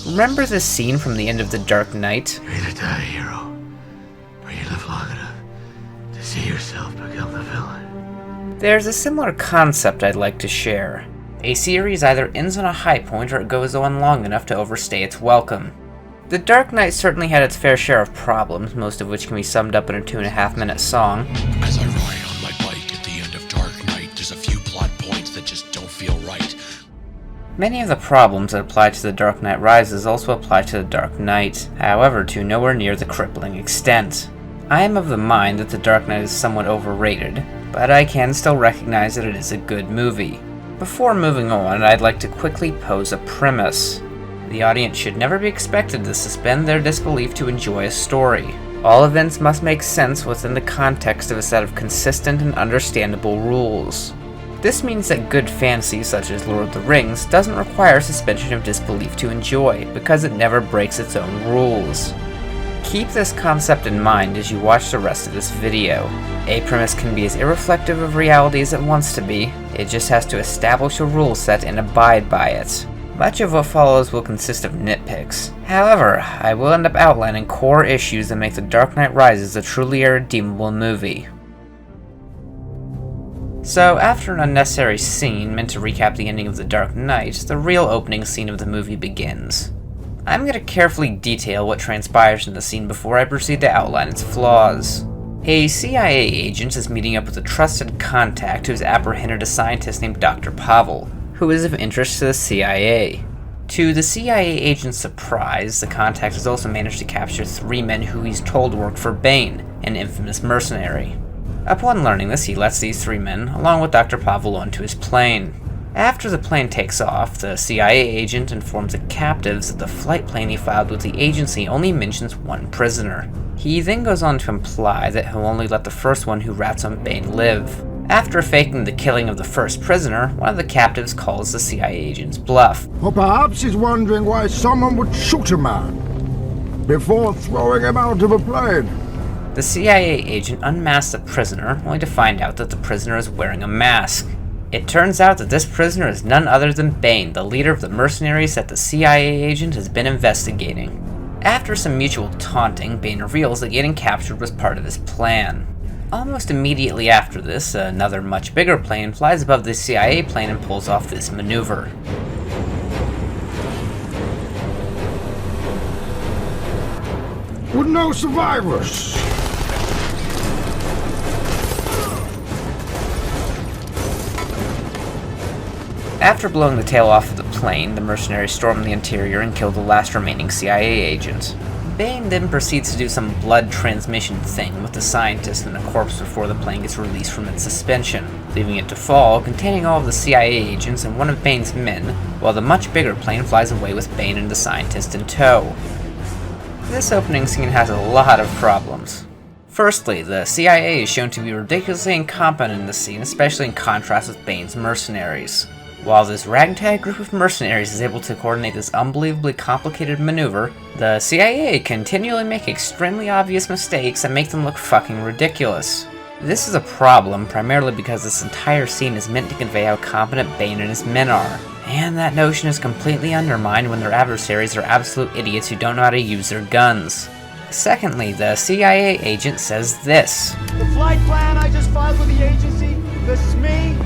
Remember this scene from the end of The Dark Knight? You're either die a hero, or you live long enough to see yourself become the villain. There's a similar concept I'd like to share. A series either ends on a high point or it goes on long enough to overstay its welcome. The Dark Knight certainly had its fair share of problems, most of which can be summed up in a 2.5-minute song. As I ride on my bike at the end of Dark Knight, there's a few plot points that just don't feel right. Many of the problems that apply to The Dark Knight Rises also apply to The Dark Knight, however to nowhere near the crippling extent. I am of the mind that The Dark Knight is somewhat overrated, but I can still recognize that it is a good movie. Before moving on, I'd like to quickly pose a premise. The audience should never be expected to suspend their disbelief to enjoy a story. All events must make sense within the context of a set of consistent and understandable rules. This means that good fantasy such as Lord of the Rings doesn't require suspension of disbelief to enjoy, because it never breaks its own rules. Keep this concept in mind as you watch the rest of this video. A premise can be as irreflective of reality as it wants to be, it just has to establish a rule set and abide by it. Much of what follows will consist of nitpicks. However, I will end up outlining core issues that make The Dark Knight Rises a truly irredeemable movie. So, after an unnecessary scene meant to recap the ending of The Dark Knight, the real opening scene of the movie begins. I'm going to carefully detail what transpires in the scene before I proceed to outline its flaws. A CIA agent is meeting up with a trusted contact who has apprehended a scientist named Dr. Pavel, who is of interest to the CIA. To the CIA agent's surprise, the contact has also managed to capture 3 men who he's told work for Bane, an infamous mercenary. Upon learning this, he lets these 3 men, along with Dr. Pavel, onto his plane. After the plane takes off, the CIA agent informs the captives that the flight plan he filed with the agency only mentions 1 prisoner. He then goes on to imply that he'll only let the first one who rats on Bane live. After faking the killing of the first prisoner, one of the captives calls the CIA agent's bluff. Or perhaps he's wondering why someone would shoot a man before throwing him out of a plane. The CIA agent unmasks the prisoner, only to find out that the prisoner is wearing a mask. It turns out that this prisoner is none other than Bane, the leader of the mercenaries that the CIA agent has been investigating. After some mutual taunting, Bane reveals that getting captured was part of his plan. Almost immediately after this, another much bigger plane flies above the CIA plane and pulls off this maneuver. With no survivors. After blowing the tail off of the plane, the mercenaries storm the interior and kill the last remaining CIA agent. Bane then proceeds to do some blood transmission thing with the scientist and the corpse before the plane gets released from its suspension, leaving it to fall, containing all of the CIA agents and one of Bane's men, while the much bigger plane flies away with Bane and the scientist in tow. This opening scene has a lot of problems. Firstly, the CIA is shown to be ridiculously incompetent in this scene, especially in contrast with Bane's mercenaries. While this ragtag group of mercenaries is able to coordinate this unbelievably complicated maneuver, the CIA continually make extremely obvious mistakes that make them look fucking ridiculous. This is a problem primarily because this entire scene is meant to convey how competent Bane and his men are, and that notion is completely undermined when their adversaries are absolute idiots who don't know how to use their guns. Secondly, the CIA agent says this. The flight plan I just filed with the agency, this is me,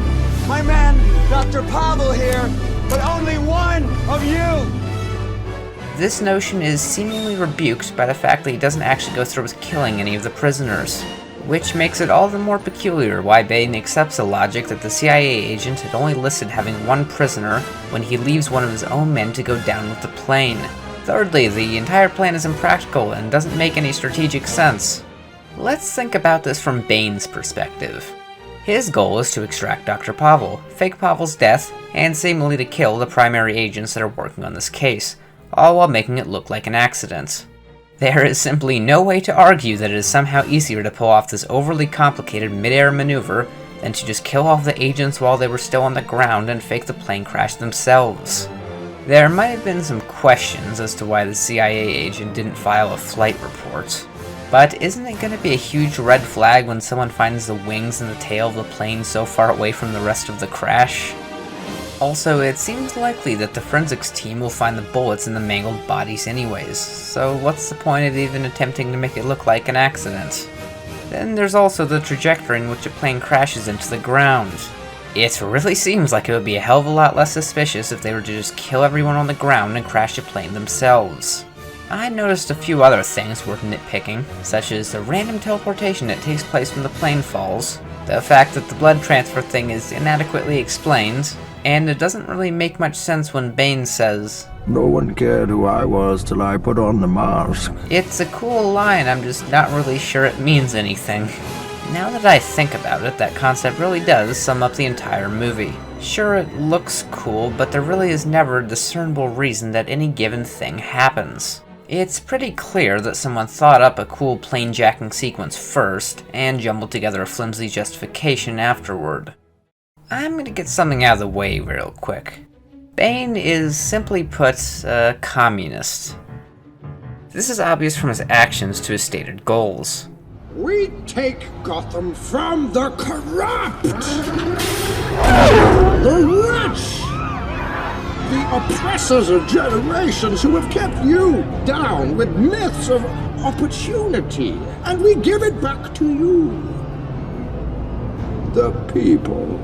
my man, Dr. Pavel here, but only one of you! This notion is seemingly rebuked by the fact that he doesn't actually go through with killing any of the prisoners, which makes it all the more peculiar why Bane accepts the logic that the CIA agent had only listed having 1 prisoner when he leaves one of his own men to go down with the plane. Thirdly, the entire plan is impractical and doesn't make any strategic sense. Let's think about this from Bane's perspective. His goal is to extract Dr. Pavel, fake Pavel's death, and seemingly to kill the primary agents that are working on this case, all while making it look like an accident. There is simply no way to argue that it is somehow easier to pull off this overly complicated mid-air maneuver than to just kill off the agents while they were still on the ground and fake the plane crash themselves. There might have been some questions as to why the CIA agent didn't file a flight report. But isn't it going to be a huge red flag when someone finds the wings and the tail of the plane so far away from the rest of the crash? Also, it seems likely that the forensics team will find the bullets in the mangled bodies anyways, so what's the point of even attempting to make it look like an accident? Then there's also the trajectory in which a plane crashes into the ground. It really seems like it would be a hell of a lot less suspicious if they were to just kill everyone on the ground and crash the plane themselves. I noticed a few other things worth nitpicking, such as the random teleportation that takes place when the plane falls, the fact that the blood transfer thing is inadequately explained, and it doesn't really make much sense when Bane says, No one cared who I was till I put on the mask. It's a cool line, I'm just not really sure it means anything. Now that I think about it, that concept really does sum up the entire movie. Sure, it looks cool, but there really is never a discernible reason that any given thing happens. It's pretty clear that someone thought up a cool plane jacking sequence first, and jumbled together a flimsy justification afterward. I'm gonna get something out of the way real quick. Bane is, simply put, a communist. This is obvious from his actions to his stated goals. We take Gotham from the corrupt, the rich, the oppressors of generations who have kept you down with myths of opportunity, and we give it back to you, the people.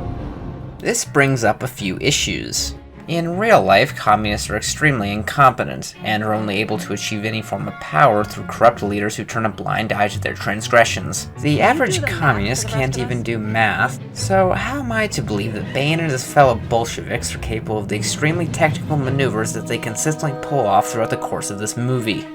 This brings up a few issues. In real life, communists are extremely incompetent, and are only able to achieve any form of power through corrupt leaders who turn a blind eye to their transgressions. The average communist can't even do math, so how am I to believe that Bane and his fellow Bolsheviks are capable of the extremely technical maneuvers that they consistently pull off throughout the course of this movie?